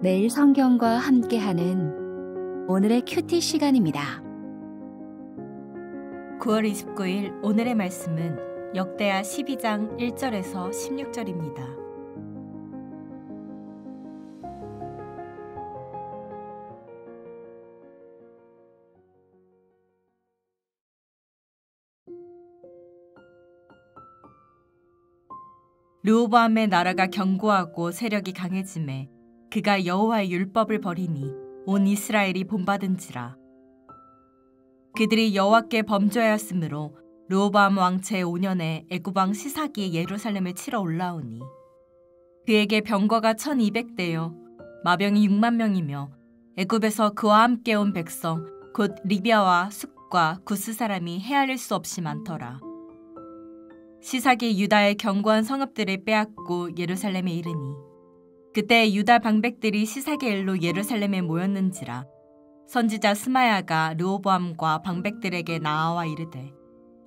매일 성경과 함께하는 오늘의 큐티 시간입니다. 9월 29일 오늘의 말씀은 역대하 12장 1절에서 16절입니다. 르호보암의 나라가 견고하고 세력이 강해지매 그가 여호와의 율법을 버리니 온 이스라엘이 본받은지라. 그들이 여호와께 범죄하였으므로 르호보암 왕 제5년에 애굽 왕 시삭이 예루살렘을 치러 올라오니 그에게 병거가 1200대요 마병이 6만 명이며 애굽에서 그와 함께 온 백성 곧 리비아와 숫과 구스 사람이 헤아릴 수 없이 많더라. 시삭이 유다의 견고한 성읍들을 빼앗고 예루살렘에 이르니 그때 유다 방백들이 시삭의 일로 예루살렘에 모였는지라. 선지자 스마야가 르호보암과 방백들에게 나아와 이르되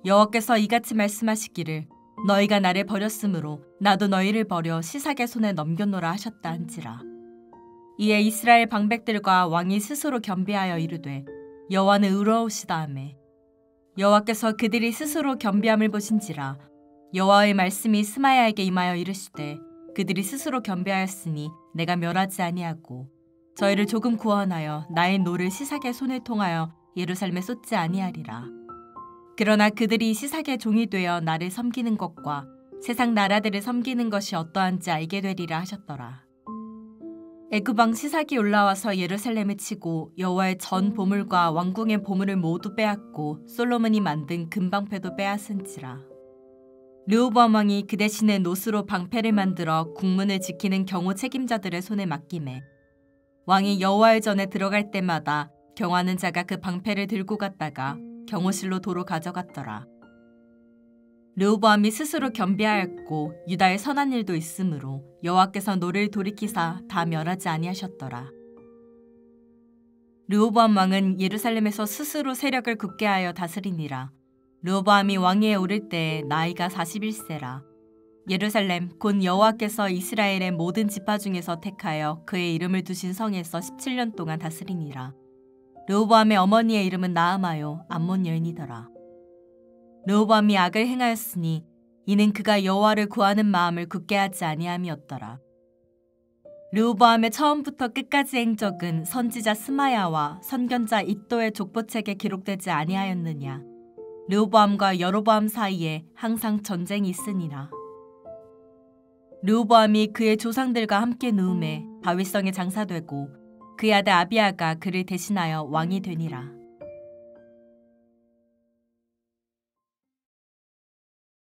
여호와께서 이같이 말씀하시기를 너희가 나를 버렸으므로 나도 너희를 버려 시삭의 손에 넘겨노라 하셨다 한지라. 이에 이스라엘 방백들과 왕이 스스로 겸비하여 이르되 여호와는 의로우시다 하매 여호와께서 그들이 스스로 겸비함을 보신지라. 여호와의 말씀이 스마야에게 임하여 이르시되 그들이 스스로 겸비하였으니 내가 멸하지 아니하고 저희를 조금 구원하여 나의 노를 시삭의 손을 통하여 예루살렘에 쏟지 아니하리라. 그러나 그들이 시삭의 종이 되어 나를 섬기는 것과 세상 나라들을 섬기는 것이 어떠한지 알게 되리라 하셨더라. 애굽 왕 시삭이 올라와서 예루살렘을 치고 여호와의 전 보물과 왕궁의 보물을 모두 빼앗고 솔로몬이 만든 금방패도 빼앗은지라. 르호보암 왕이 그 대신에 노스로 방패를 만들어 국문을 지키는 경호 책임자들의 손에 맡기매 왕이 여호와의 전에 들어갈 때마다 경호하는 자가 그 방패를 들고 갔다가 경호실로 도로 가져갔더라. 르호보암이 스스로 겸비하였고 유다의 선한 일도 있으므로 여호와께서 노를 돌이키사 다 멸하지 아니하셨더라. 르호보암 왕은 예루살렘에서 스스로 세력을 굳게 하여 다스리니라. 르호보암이 왕위에 오를 때에 나이가 41세라. 예루살렘 곧 여호와께서 이스라엘의 모든 지파 중에서 택하여 그의 이름을 두신 성에서 17년 동안 다스리니라. 르호보암의 어머니의 이름은 나아마요 암몬 여인이더라. 르호보암이 악을 행하였으니 이는 그가 여호와를 구하는 마음을 굳게 하지 아니함이었더라. 르호보암의 처음부터 끝까지 행적은 선지자 스마야와 선견자 iddo의 족보책에 기록되지 아니하였느냐. 르호보암과 여로보암 사이에 항상 전쟁이 있으니라. 르호보암이 그의 조상들과 함께 누움에 다윗성에 장사되고 그의 아들 아비야가 그를 대신하여 왕이 되니라.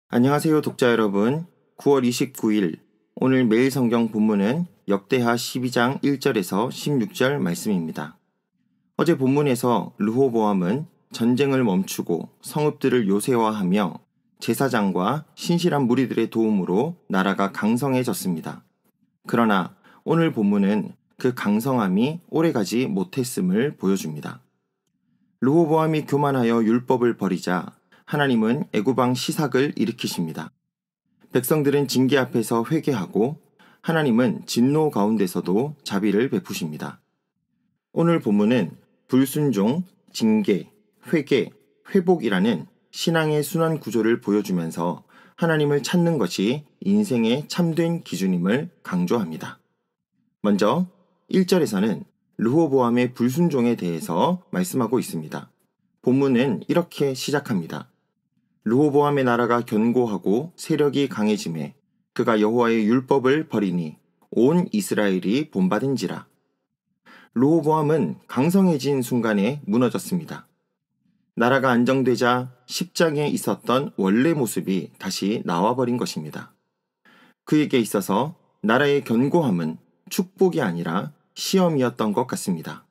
안녕하세요 독자 여러분. 9월 29일 오늘 매일 성경 본문은 역대하 12장 1절에서 16절 말씀입니다. 어제 본문에서 르호보암은 전쟁을 멈추고 성읍들을 요새화하며 제사장과 신실한 무리들의 도움으로 나라가 강성해졌습니다. 그러나 오늘 본문은 그 강성함이 오래가지 못했음을 보여줍니다. 르호보암이 교만하여 율법을 버리자 하나님은 애굽 왕 시삭을 일으키십니다. 백성들은 징계 앞에서 회개하고 하나님은 진노 가운데서도 자비를 베푸십니다. 오늘 본문은 불순종, 징계, 회개, 회복이라는 신앙의 순환 구조를 보여주면서 하나님을 찾는 것이 인생의 참된 기준임을 강조합니다. 먼저 1절에서는 르호보암의 불순종에 대해서 말씀하고 있습니다. 본문은 이렇게 시작합니다. 르호보암의 나라가 견고하고 세력이 강해지매 그가 여호와의 율법을 버리니 온 이스라엘이 본받은지라. 르호보암은 강성해진 순간에 무너졌습니다. 나라가 안정되자 10장에 있었던 원래 모습이 다시 나와버린 것입니다. 그에게 있어서 나라의 견고함은 축복이 아니라 시험이었던 것 같습니다.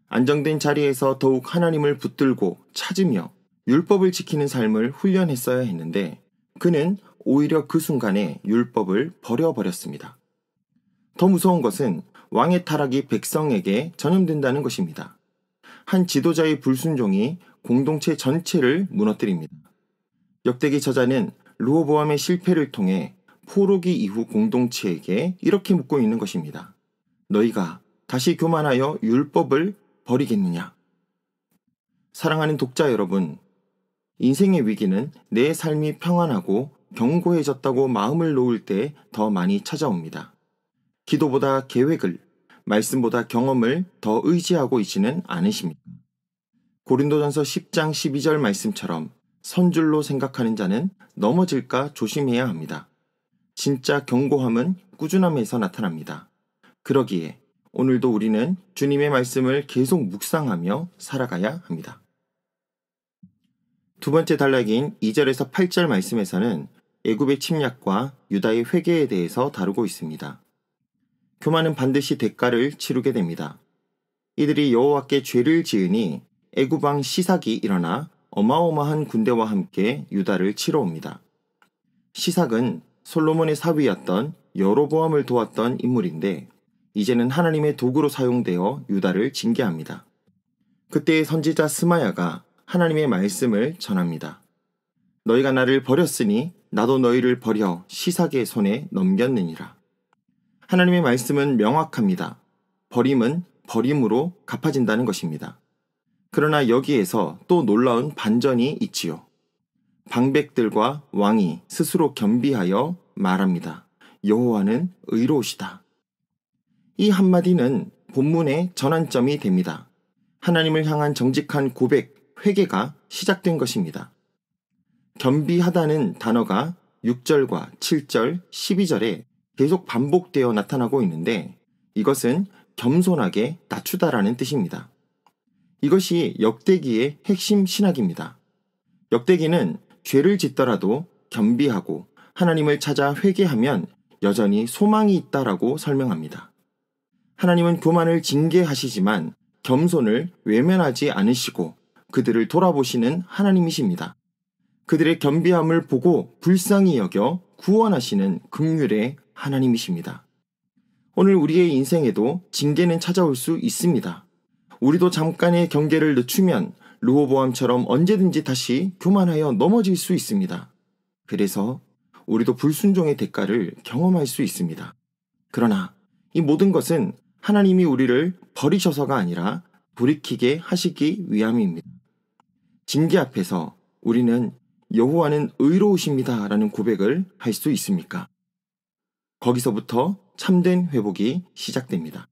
안정된 자리에서 더욱 하나님을 붙들고 찾으며 율법을 지키는 삶을 훈련했어야 했는데 그는 오히려 그 순간에 율법을 버려버렸습니다. 더 무서운 것은 왕의 타락이 백성에게 전염된다는 것입니다. 한 지도자의 불순종이 공동체 전체를 무너뜨립니다. 역대기 저자는 르호보암의 실패를 통해 포로기 이후 공동체에게 이렇게 묻고 있는 것입니다. 너희가 다시 교만하여 율법을 버리겠느냐? 사랑하는 독자 여러분, 인생의 위기는 내 삶이 평안하고 견고해졌다고 마음을 놓을 때 더 많이 찾아옵니다. 기도보다 계획을, 말씀보다 경험을 더 의지하고 있지는 않으십니까? 고린도전서 10장 12절 말씀처럼 선줄로 생각하는 자는 넘어질까 조심해야 합니다. 진짜 견고함은 꾸준함에서 나타납니다. 그러기에 오늘도 우리는 주님의 말씀을 계속 묵상하며 살아가야 합니다. 두 번째 단락인 2절에서 8절 말씀에서는 애굽의 침략과 유다의 회개에 대해서 다루고 있습니다. 교만은 반드시 대가를 치르게 됩니다. 이들이 여호와께 죄를 지으니 애굽 왕 시삭이 일어나 어마어마한 군대와 함께 유다를 치러 옵니다. 시삭은 솔로몬의 사위였던 여로보암을 도왔던 인물인데 이제는 하나님의 도구로 사용되어 유다를 징계합니다. 그때 선지자 스마야가 하나님의 말씀을 전합니다. 너희가 나를 버렸으니 나도 너희를 버려 시삭의 손에 넘겼느니라. 하나님의 말씀은 명확합니다. 버림은 버림으로 갚아진다는 것입니다. 그러나 여기에서 또 놀라운 반전이 있지요. 방백들과 왕이 스스로 겸비하여 말합니다. 여호와는 의로우시다. 이 한마디는 본문의 전환점이 됩니다. 하나님을 향한 정직한 고백, 회개가 시작된 것입니다. 겸비하다는 단어가 6절과 7절, 12절에 계속 반복되어 나타나고 있는데 이것은 겸손하게 낮추다라는 뜻입니다. 이것이 역대기의 핵심 신학입니다. 역대기는 죄를 짓더라도 겸비하고 하나님을 찾아 회개하면 여전히 소망이 있다라고 설명합니다. 하나님은 교만을 징계하시지만 겸손을 외면하지 않으시고 그들을 돌아보시는 하나님이십니다. 그들의 겸비함을 보고 불쌍히 여겨 구원하시는 긍휼의 하나님이십니다. 오늘 우리의 인생에도 징계는 찾아올 수 있습니다. 우리도 잠깐의 경계를 늦추면 르호보암처럼 언제든지 다시 교만하여 넘어질 수 있습니다. 그래서 우리도 불순종의 대가를 경험할 수 있습니다. 그러나 이 모든 것은 하나님이 우리를 버리셔서가 아니라 돌이키게 하시기 위함입니다. 징계 앞에서 우리는 여호와는 의로우십니다 라는 고백을 할 수 있습니까? 거기서부터 참된 회복이 시작됩니다.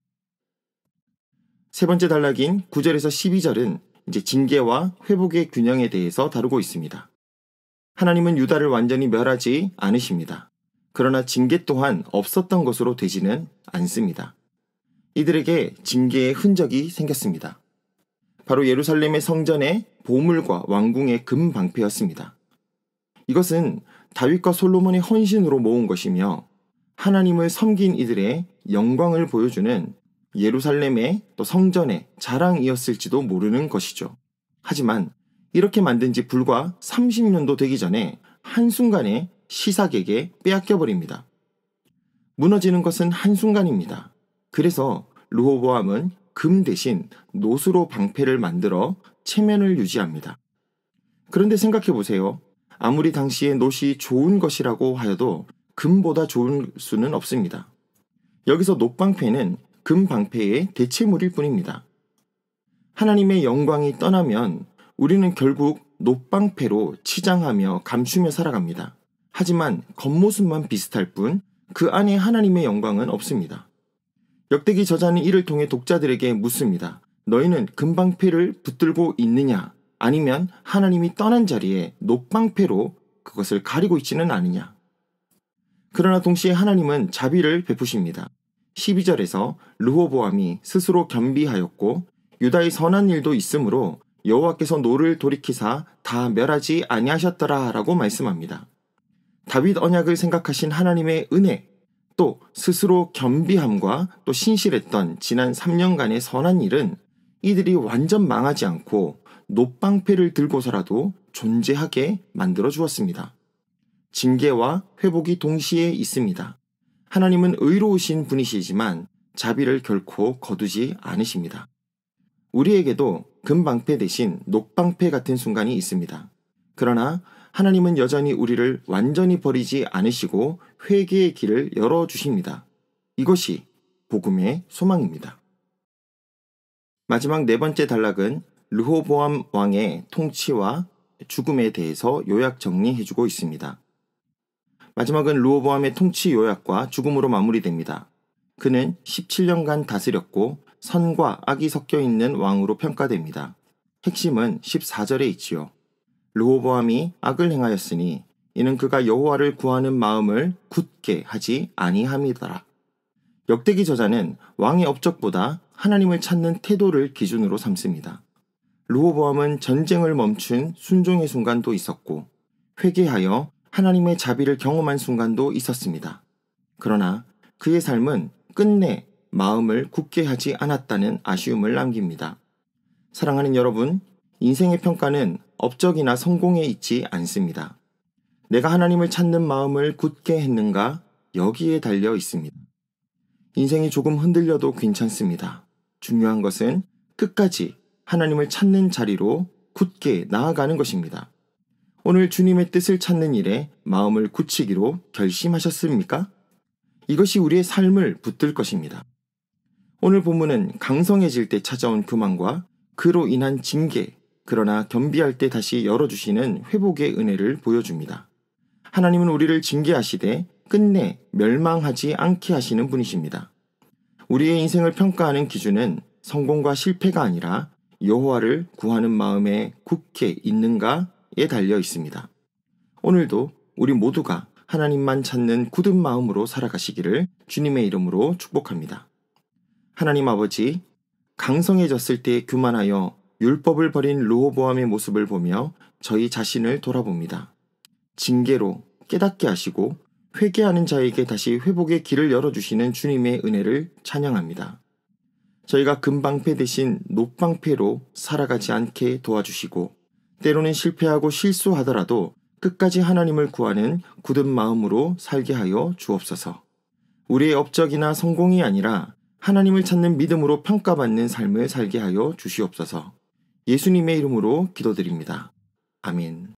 세 번째 단락인 9절에서 12절은 이제 징계와 회복의 균형에 대해서 다루고 있습니다. 하나님은 유다를 완전히 멸하지 않으십니다. 그러나 징계 또한 없었던 것으로 되지는 않습니다. 이들에게 징계의 흔적이 생겼습니다. 바로 예루살렘의 성전의 보물과 왕궁의 금 방패였습니다. 이것은 다윗과 솔로몬의 헌신으로 모은 것이며 하나님을 섬긴 이들의 영광을 보여주는 예루살렘의 또 성전의 자랑이었을지도 모르는 것이죠. 하지만 이렇게 만든 지 불과 30년도 되기 전에 한순간에 시삭에게 빼앗겨버립니다. 무너지는 것은 한순간입니다. 그래서 르호보암은 금 대신 노수로 방패를 만들어 체면을 유지합니다. 그런데 생각해 보세요. 아무리 당시에 노시 좋은 것이라고 하여도 금보다 좋은 수는 없습니다. 여기서 놋방패는 금방패의 대체물일 뿐입니다. 하나님의 영광이 떠나면 우리는 결국 놋방패로 치장하며 감추며 살아갑니다. 하지만 겉모습만 비슷할 뿐 그 안에 하나님의 영광은 없습니다. 역대기 저자는 이를 통해 독자들에게 묻습니다. 너희는 금방패를 붙들고 있느냐? 아니면 하나님이 떠난 자리에 놋방패로 그것을 가리고 있지는 않으냐? 그러나 동시에 하나님은 자비를 베푸십니다. 12절에서 르호보암이 스스로 겸비하였고 유다의 선한 일도 있으므로 여호와께서 노를 돌이키사 다 멸하지 아니하셨더라 라고 말씀합니다. 다윗 언약을 생각하신 하나님의 은혜, 또 스스로 겸비함과 또 신실했던 지난 3년간의 선한 일은 이들이 완전 망하지 않고 놋방패를 들고서라도 존재하게 만들어 주었습니다. 징계와 회복이 동시에 있습니다. 하나님은 의로우신 분이시지만 자비를 결코 거두지 않으십니다. 우리에게도 금방패 대신 놋방패 같은 순간이 있습니다. 그러나 하나님은 여전히 우리를 완전히 버리지 않으시고 회개의 길을 열어주십니다. 이것이 복음의 소망입니다. 마지막 네 번째 단락은 르호보암 왕의 통치와 죽음에 대해서 요약 정리해주고 있습니다. 마지막은 르호보암의 통치 요약과 죽음으로 마무리됩니다. 그는 17년간 다스렸고 선과 악이 섞여 있는 왕으로 평가됩니다. 핵심은 14절에 있지요. 르호보암이 악을 행하였으니 이는 그가 여호와를 구하는 마음을 굳게 하지 아니함이더라. 역대기 저자는 왕의 업적보다 하나님을 찾는 태도를 기준으로 삼습니다. 르호보암은 전쟁을 멈춘 순종의 순간도 있었고 회개하여 하나님의 자비를 경험한 순간도 있었습니다. 그러나 그의 삶은 끝내 마음을 굳게 하지 않았다는 아쉬움을 남깁니다. 사랑하는 여러분, 인생의 평가는 업적이나 성공에 있지 않습니다. 내가 하나님을 찾는 마음을 굳게 했는가? 여기에 달려 있습니다. 인생이 조금 흔들려도 괜찮습니다. 중요한 것은 끝까지 하나님을 찾는 자리로 굳게 나아가는 것입니다. 오늘 주님의 뜻을 찾는 일에 마음을 굳히기로 결심하셨습니까? 이것이 우리의 삶을 붙들 것입니다. 오늘 본문은 강성해질 때 찾아온 교만과 그로 인한 징계, 그러나 겸비할 때 다시 열어주시는 회복의 은혜를 보여줍니다. 하나님은 우리를 징계하시되 끝내 멸망하지 않게 하시는 분이십니다. 우리의 인생을 평가하는 기준은 성공과 실패가 아니라 여호와를 구하는 마음에 굳게 있는가에 달려 있습니다. 오늘도 우리 모두가 하나님만 찾는 굳은 마음으로 살아가시기를 주님의 이름으로 축복합니다. 하나님 아버지, 강성해졌을 때 교만하여 율법을 버린 르호보암의 모습을 보며 저희 자신을 돌아봅니다. 징계로 깨닫게 하시고 회개하는 자에게 다시 회복의 길을 열어주시는 주님의 은혜를 찬양합니다. 저희가 금방패 대신 녹방패로 살아가지 않게 도와주시고 때로는 실패하고 실수하더라도 끝까지 하나님을 구하는 굳은 마음으로 살게 하여 주옵소서. 우리의 업적이나 성공이 아니라 하나님을 찾는 믿음으로 평가받는 삶을 살게 하여 주시옵소서. 예수님의 이름으로 기도드립니다. 아멘.